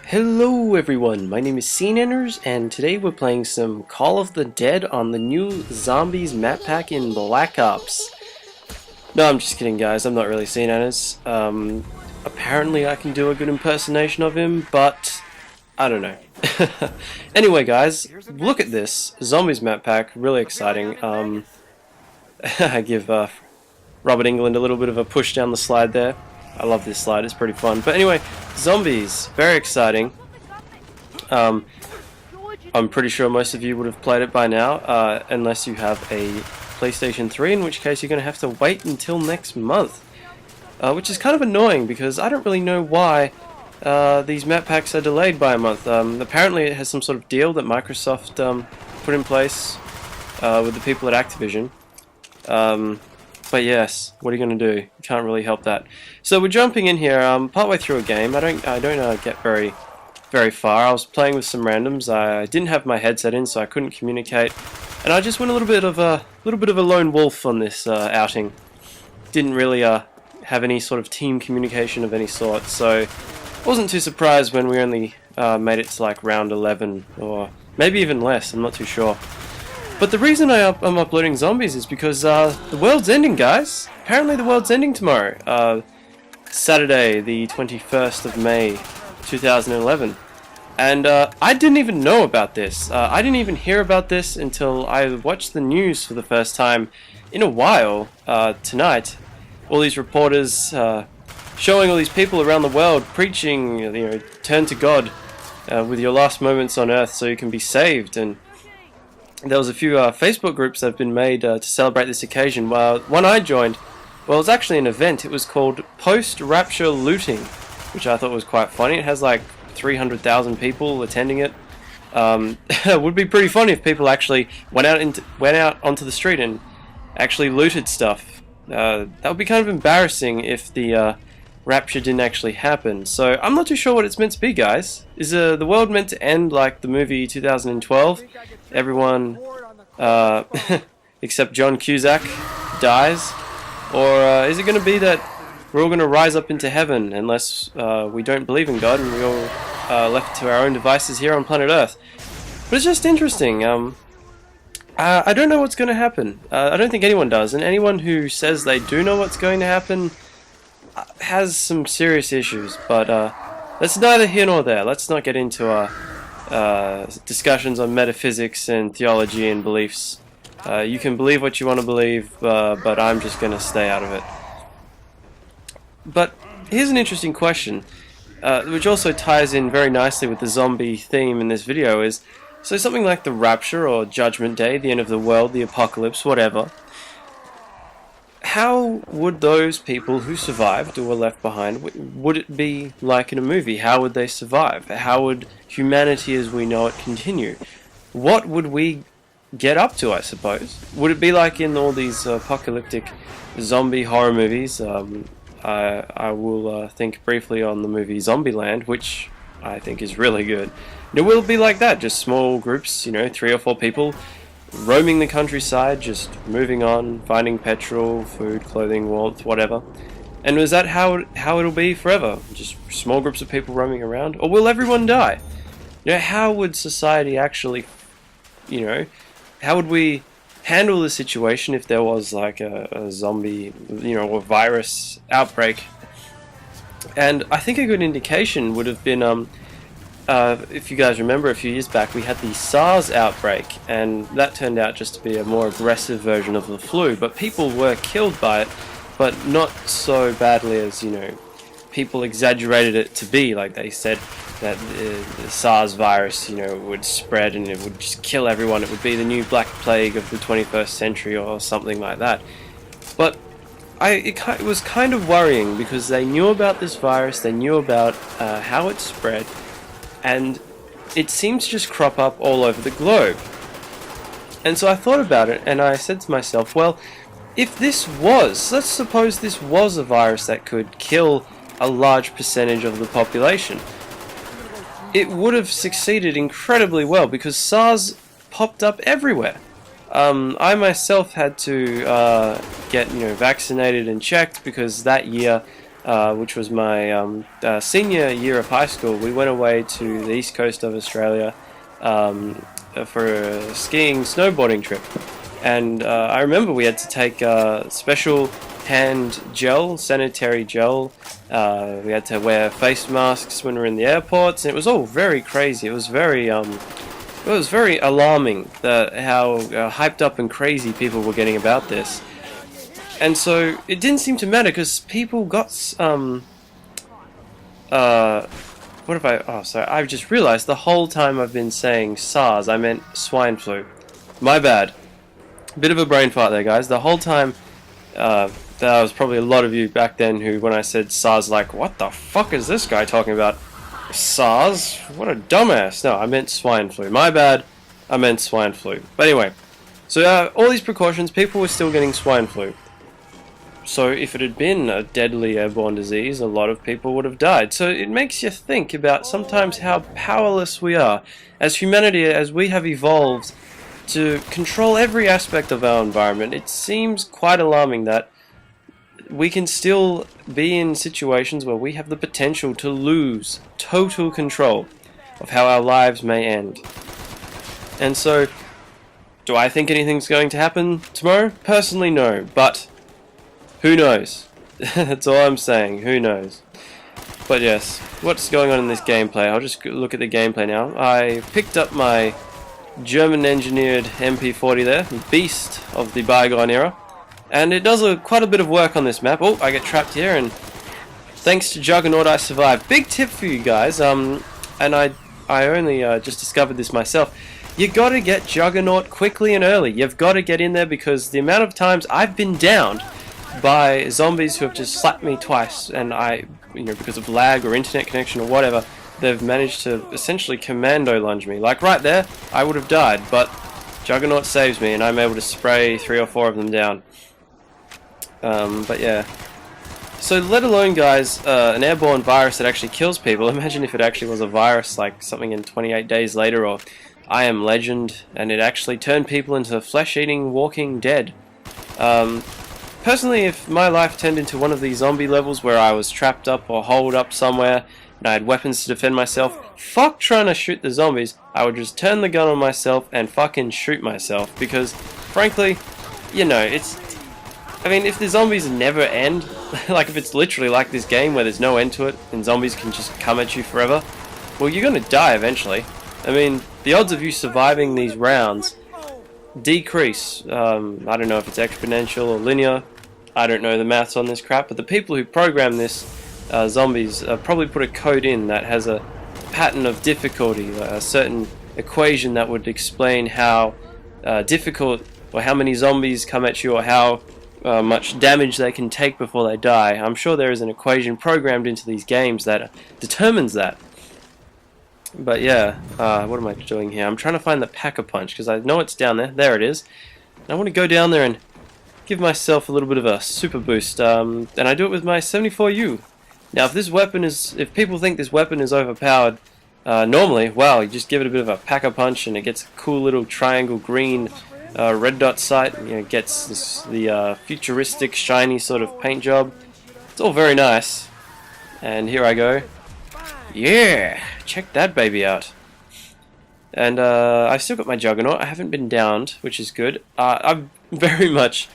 Hello everyone, my name is SceneEnters, and today we're playing some Call of the Dead on the new Zombies map pack in Black Ops. No, I'm just kidding guys, I'm not really SceneEnters. Apparently I can do a good impersonation of him, but I don't know. Anyway guys, look at this, Zombies map pack, really exciting. I give Robert England a little bit of a push down the slide there. I love this slide, it's pretty fun. But anyway, Zombies, very exciting. I'm pretty sure most of you would have played it by now, unless you have a PlayStation 3, in which case you're going to have to wait until next month. Which is kind of annoying, because I don't really know why these map packs are delayed by a month. Apparently it has some sort of deal that Microsoft put in place with the people at Activision. But yes, what are you going to do? You can't really help that. So we're jumping in here, partway through a game. I don't get very far. I was playing with some randoms. I didn't have my headset in, so I couldn't communicate, and I just went a little bit of a lone wolf on this outing. Didn't really have any sort of team communication of any sort, so I wasn't too surprised when we only made it to like round 11, or maybe even less. I'm not too sure. But the reason I'm uploading Zombies is because the world's ending, guys. Apparently the world's ending tomorrow. Saturday, the 21st of May, 2011. And I didn't even know about this. I didn't even hear about this until I watched the news for the first time in a while tonight. All these reporters showing all these people around the world preaching, you know, turn to God with your last moments on earth so you can be saved. And there was a few Facebook groups that have been made to celebrate this occasion. One I joined, well, it was actually an event. It was called Post-Rapture Looting, which I thought was quite funny. It has like 300,000 people attending it. It would be pretty funny if people actually went out onto the street and actually looted stuff. That would be kind of embarrassing if the rapture didn't actually happen. So I'm not too sure what it's meant to be, guys. Is the world meant to end like the movie 2012? Everyone, except John Cusack, dies? Or is it going to be that we're all going to rise up into heaven unless we don't believe in God and we're all left to our own devices here on planet Earth? But it's just interesting. I don't know what's going to happen. I don't think anyone does, and anyone who says they do know what's going to happen has some serious issues. But that's neither here nor there. Let's not get into discussions on metaphysics and theology and beliefs. You can believe what you want to believe, but I'm just going to stay out of it. But here's an interesting question, which also ties in very nicely with the zombie theme in this video, is so something like the Rapture or Judgment Day, the end of the world, the apocalypse, whatever. How would those people who survived or were left behind, would it be like in a movie? How would they survive? How would humanity as we know it continue? What would we get up to, I suppose? Would it be like in all these apocalyptic zombie horror movies? I will think briefly on the movie Zombieland, which I think is really good. And it will be like that, just small groups, you know, 3 or 4 people roaming the countryside, just moving on, finding petrol, food, clothing, warmth, whatever. And is that how it'll be forever? Just small groups of people roaming around? Or will everyone die? You know, how would society actually, you know, how would we handle the situation if there was like a zombie, you know, or virus outbreak? And I think a good indication would have been, if you guys remember, a few years back we had the SARS outbreak, and that turned out just to be a more aggressive version of the flu, but people were killed by it, but not so badly as, you know, people exaggerated it to be. Like they said that the SARS virus, you know, would spread and it would just kill everyone. It would be the new Black Plague of the 21st century or something like that. But it was kind of worrying because they knew about this virus, they knew about how it spread, and it seemed to just crop up all over the globe. And so I thought about it and I said to myself, well, if this was, let's suppose this was a virus that could kill a large percentage of the population, it would have succeeded incredibly well because SARS popped up everywhere. I myself had to get vaccinated and checked because that year which was my senior year of high school. We went away to the east coast of Australia for a skiing snowboarding trip, and I remember we had to take special hand gel, sanitary gel. We had to wear face masks when we were in the airports, and it was all very crazy. It was very alarming how hyped up and crazy people were getting about this. And so it didn't seem to matter because people got what have I? Oh, sorry. I've just realized the whole time I've been saying SARS, I meant swine flu. My bad. Bit of a brain fart there, guys. The whole time, there was probably a lot of you back then who, when I said SARS, like, what the fuck is this guy talking about? SARS? What a dumbass. No, I meant swine flu. My bad. I meant swine flu. But anyway, so all these precautions, people were still getting swine flu. So if it had been a deadly airborne disease, a lot of people would have died. So it makes you think about sometimes how powerless we are as humanity, as we have evolved to control every aspect of our environment. It seems quite alarming that we can still be in situations where we have the potential to lose total control of how our lives may end. And so, do I think anything's going to happen tomorrow? Personally, no. But who knows? That's all I'm saying. Who knows? But yes, what's going on in this gameplay? I'll just look at the gameplay now. I picked up my German-engineered MP40 there, the beast of the bygone era, and it does quite a bit of work on this map. Oh, I get trapped here, and thanks to Juggernaut I survived. Big tip for you guys, and I only just discovered this myself. You gotta get Juggernaut quickly and early. You've got to get in there because the amount of times I've been downed by zombies who have just slapped me twice, and because of lag or internet connection or whatever, they've managed to essentially commando lunge me. Like right there, I would have died, but Juggernaut saves me and I'm able to spray 3 or 4 of them down. But yeah. So let alone, guys, an airborne virus that actually kills people. Imagine if it actually was a virus, like something in 28 Days Later or I Am Legend, and it actually turned people into flesh-eating walking dead. Personally, if my life turned into one of these zombie levels where I was trapped up or holed up somewhere and I had weapons to defend myself, fuck trying to shoot the zombies. I would just turn the gun on myself and fucking shoot myself because, frankly, if the zombies never end, like if it's literally like this game where there's no end to it and zombies can just come at you forever, well, you're gonna die eventually. I mean, the odds of you surviving these rounds decrease. I don't know if it's exponential or linear. I don't know the maths on this crap, but the people who program this zombies probably put a code in that has a pattern of difficulty, a certain equation that would explain how difficult or how many zombies come at you or how much damage they can take before they die. I'm sure there is an equation programmed into these games that determines that. But yeah, what am I doing here? I'm trying to find the Pack-a-Punch because I know it's down there. There it is. And I want to go down there and give myself a little bit of a super boost. And I do it with my 74U. Now, if people think this weapon is overpowered, normally, wow, you just give it a bit of a Pack-a-Punch and it gets a cool little triangle green red dot sight. It gets the futuristic, shiny sort of paint job. It's all very nice. And here I go. Yeah, check that baby out. And I've still got my Juggernaut. I haven't been downed, which is good. I'm very much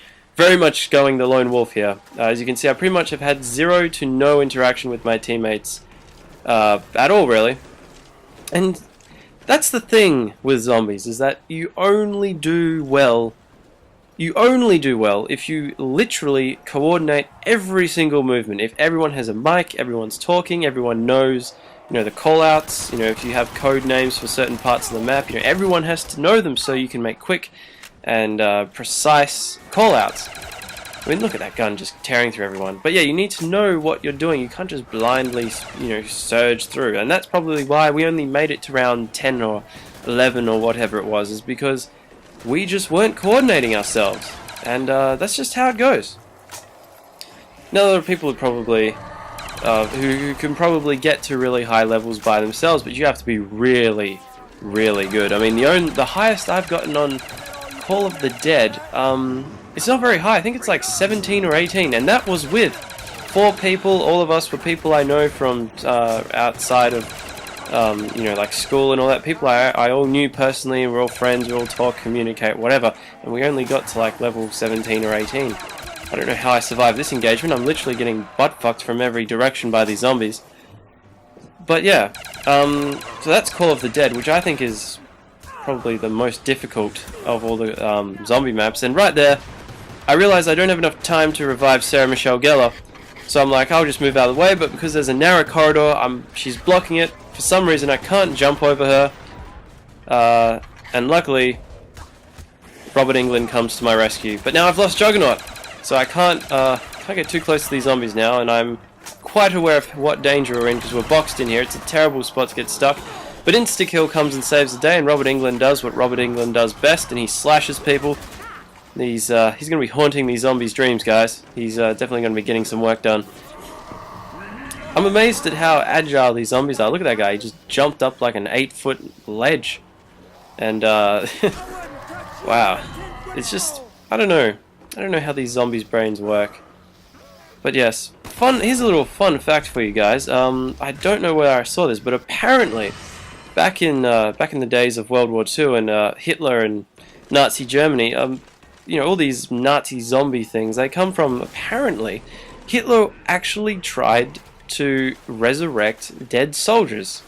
going the lone wolf here. As you can see, I pretty much have had 0 to no interaction with my teammates at all, really. And that's the thing with zombies, is that you only do well if you literally coordinate every single movement. If everyone has a mic, everyone's talking, everyone knows, the call-outs, if you have code names for certain parts of the map, everyone has to know them so you can make quick and precise call-outs. I mean, look at that gun just tearing through everyone. But yeah, you need to know what you're doing. You can't just blindly, surge through. And that's probably why we only made it to round 10 or 11 or whatever it was, is because we just weren't coordinating ourselves. And that's just how it goes. Now, there are people who probably who can probably get to really high levels by themselves, but you have to be really, really good. I mean, the highest I've gotten on Call of the Dead, it's not very high. I think it's like 17 or 18, and that was with 4 people. All of us were people I know from outside of, you know, like school and all that. People I all knew personally. We're all friends. We all talk, communicate, whatever. And we only got to like level 17 or 18. I don't know how I survived this engagement. I'm literally getting butt fucked from every direction by these zombies. But yeah, so that's Call of the Dead, which I think is probably the most difficult of all the zombie maps. And right there, I realize I don't have enough time to revive Sarah Michelle Gellar. So I'm like, I'll just move out of the way, but because there's a narrow corridor, she's blocking it. For some reason, I can't jump over her. And luckily, Robert Englund comes to my rescue. But now I've lost Juggernaut, so I can't get too close to these zombies now, and I'm quite aware of what danger we're in because we're boxed in here. It's a terrible spot to get stuck. But insta-kill comes and saves the day, and Robert Englund does what Robert Englund does best, and he slashes people. He's going to be haunting these zombies' dreams, guys. He's definitely going to be getting some work done. I'm amazed at how agile these zombies are. Look at that guy. He just jumped up like an 8-foot ledge. And, wow. It's just, I don't know. I don't know how these zombies' brains work. But yes, here's a little fun fact for you guys. I don't know where I saw this, but apparently, back in the days of World War II and Hitler and Nazi Germany, you know, all these Nazi zombie things, they come from, apparently, Hitler actually tried to resurrect dead soldiers,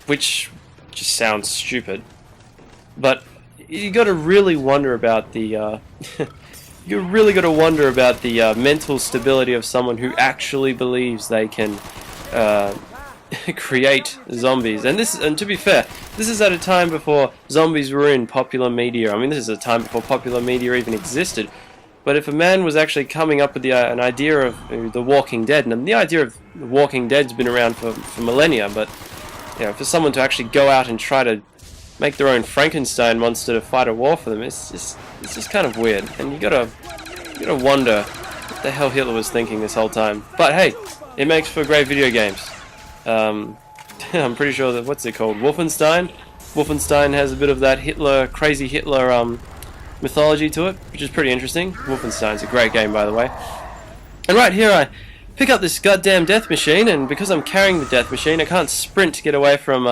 which just sounds stupid. But you got to really wonder about the you really got to wonder about the mental stability of someone who actually believes they can create zombies. And to be fair, this is at a time before zombies were in popular media. I mean, this is a time before popular media even existed. But if a man was actually coming up with an idea of The Walking Dead, and the idea of The Walking Dead's been around for millennia, but you know, for someone to actually go out and try to make their own Frankenstein monster to fight a war for them, it's just kind of weird. And you gotta wonder what the hell Hitler was thinking this whole time. But hey, it makes for great video games. I'm pretty sure that, what's it called? Wolfenstein? Wolfenstein has a bit of that crazy Hitler mythology to it, which is pretty interesting. Wolfenstein's a great game, by the way. And right here I pick up this goddamn death machine, and because I'm carrying the death machine, I can't sprint to get away from,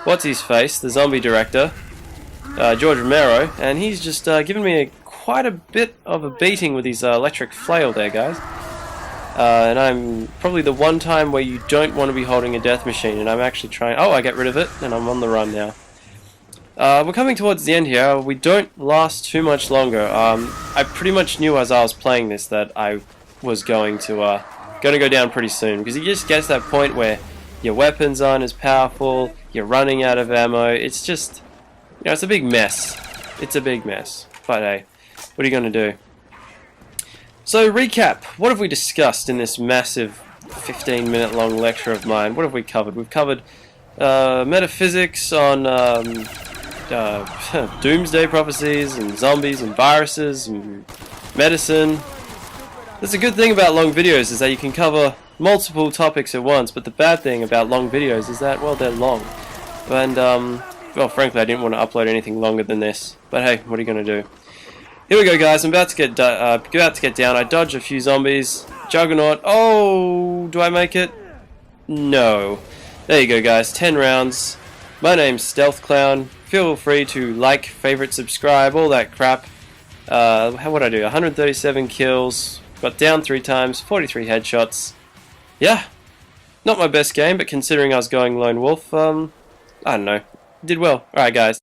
what's-his-face, the zombie director, George Romero, and he's just given me quite a bit of a beating with his electric flail there, guys. And I'm probably the one time where you don't want to be holding a death machine, and I'm actually trying... Oh, I get rid of it, and I'm on the run now. We're coming towards the end here. We don't last too much longer. I pretty much knew as I was playing this that I was going to go down pretty soon, because you just get to that point where your weapons aren't as powerful, you're running out of ammo. It's just, you know, it's a big mess. It's a big mess. But hey, what are you going to do? So, recap. What have we discussed in this massive 15-minute long lecture of mine? What have we covered? We've covered metaphysics on doomsday prophecies and zombies and viruses and medicine. That's a good thing about long videos, is that you can cover multiple topics at once, but the bad thing about long videos is that, well, they're long. And, well, frankly, I didn't want to upload anything longer than this. But hey, what are you going to do? Here we go, guys. I'm about to get down. I dodge a few zombies. Juggernaut. Oh, do I make it? No. There you go, guys. 10 rounds. My name's Stealthcown. Feel free to like, favorite, subscribe, all that crap. What'd I do? 137 kills. Got down 3 times. 43 headshots. Yeah. Not my best game, but considering I was going lone wolf, I don't know. Did well. Alright, guys.